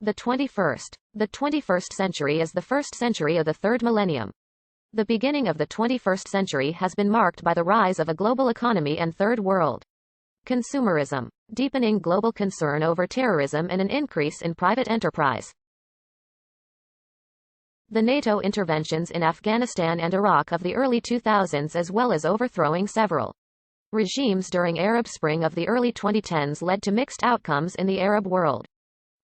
The 21st. The 21st century is the first century of the third millennium. The beginning of the 21st century has been marked by the rise of a global economy and third world consumerism, deepening global concern over terrorism, and an increase in private enterprise. The NATO interventions in Afghanistan and Iraq of the early 2000s, as well as overthrowing several regimes during Arab Spring of the early 2010s, led to mixed outcomes in the Arab world,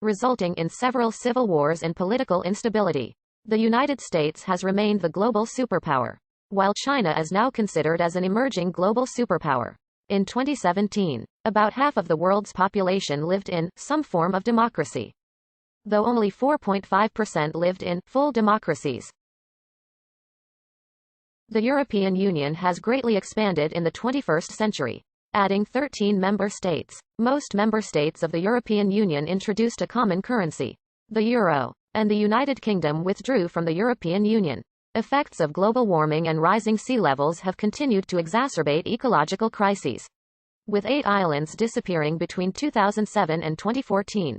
resulting in several civil wars and political instability. The United States has remained the global superpower, while China is now considered as an emerging global superpower. In 2017, about half of the world's population lived in some form of democracy, though only 4.5% lived in full democracies. The European Union has greatly expanded in the 21st century, adding 13 member states. Most member states of the European Union introduced a common currency, the euro, and the United Kingdom withdrew from the European Union. Effects of global warming and rising sea levels have continued to exacerbate ecological crises, with 8 islands disappearing between 2007 and 2014.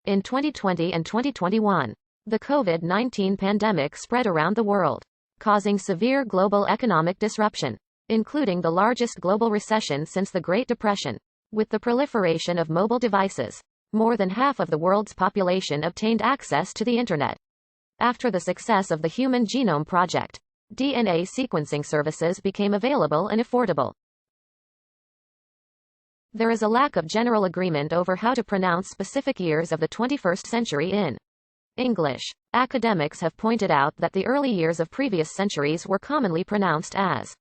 In 2020 and 2021, the COVID-19 pandemic spread around the world, causing severe global economic disruption, including the largest global recession since the Great Depression. With the proliferation of mobile devices, more than half of the world's population obtained access to the Internet. After the success of the Human Genome Project, DNA sequencing services became available and affordable. There is a lack of general agreement over how to pronounce specific years of the 21st century in English. Academics have pointed out that the early years of previous centuries were commonly pronounced as,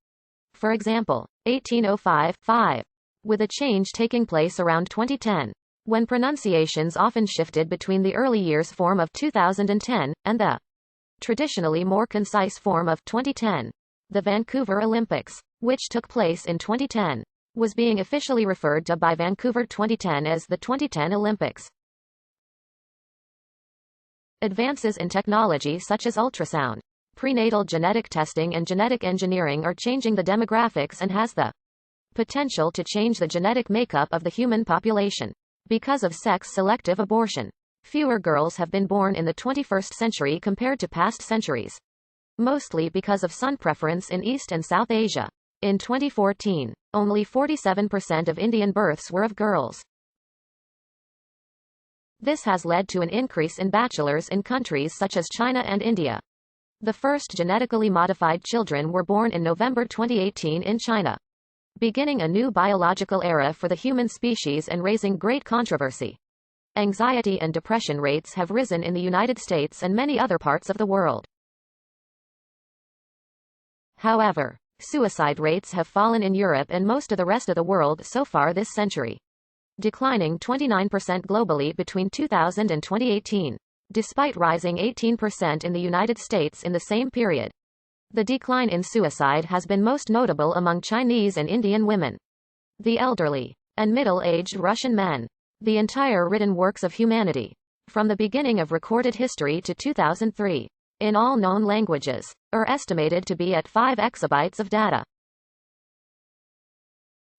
for example, 1805, with a change taking place around 2010, when pronunciations often shifted between the early years form of 2010 and the traditionally more concise form of 2010. The Vancouver Olympics, which took place in 2010, was being officially referred to by Vancouver 2010 as the 2010 Olympics. Advances in technology such as ultrasound, prenatal genetic testing, and genetic engineering are changing the demographics and has the potential to change the genetic makeup of the human population. Because of sex-selective abortion, fewer girls have been born in the 21st century compared to past centuries, mostly because of sun preference in East and South Asia. In 2014, only 47% of Indian births were of girls. This has led to an increase in bachelors in countries such as China and India. The first genetically modified children were born in November 2018 in China, beginning a new biological era for the human species and raising great controversy. Anxiety and depression rates have risen in the United States and many other parts of the world. However, suicide rates have fallen in Europe and most of the rest of the world so far this century, declining 29% globally between 2000 and 2018, despite rising 18% in the United States in the same period. The decline in suicide has been most notable among Chinese and Indian women, the elderly, and middle-aged Russian men. The entire written works of humanity, from the beginning of recorded history to 2003, in all known languages, are estimated to be at 5 exabytes of data.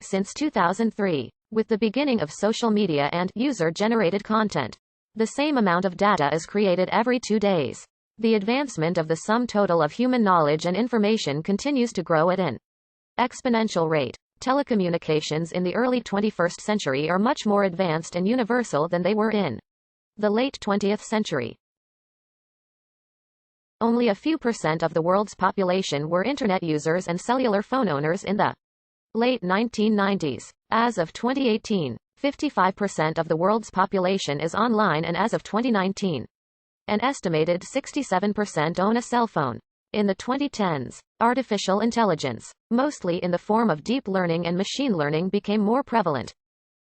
Since 2003, with the beginning of social media and user-generated content, the same amount of data is created every 2 days. The advancement of the sum total of human knowledge and information continues to grow at an exponential rate. Telecommunications in the early 21st century are much more advanced and universal than they were in the late 20th century. Only a few % of the world's population were Internet users and cellular phone owners in the late 1990s. As of 2018, 55% of the world's population is online, and as of 2019, an estimated 67% own a cell phone. In the 2010s, artificial intelligence, mostly in the form of deep learning and machine learning, became more prevalent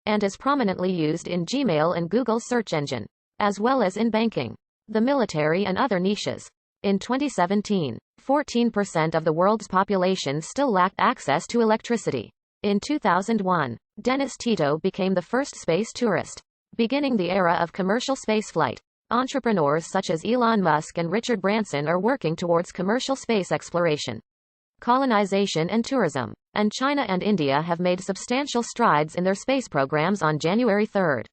and is prominently used in Gmail and Google's search engine, as well as in banking, the military, and other niches. In 2017, 14% of the world's population still lacked access to electricity. In 2001, Dennis Tito became the first space tourist, beginning the era of commercial spaceflight. Entrepreneurs such as Elon Musk and Richard Branson are working towards commercial space exploration, colonization, and tourism, and China and India have made substantial strides in their space programs. On January 3,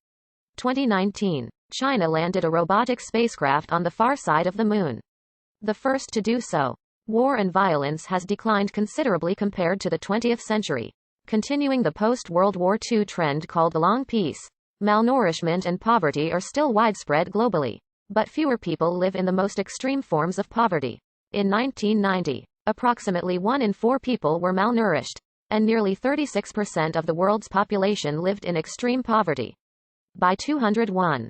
2019. China landed a robotic spacecraft on the far side of the moon. The first to do so. War and violence has declined considerably compared to the 20th century. Continuing the post-World War II trend called long peace. Malnourishment and poverty are still widespread globally. But fewer people live in the most extreme forms of poverty. In 1990, approximately 1 in 4 people were malnourished, and nearly 36% of the world's population lived in extreme poverty. By 2001,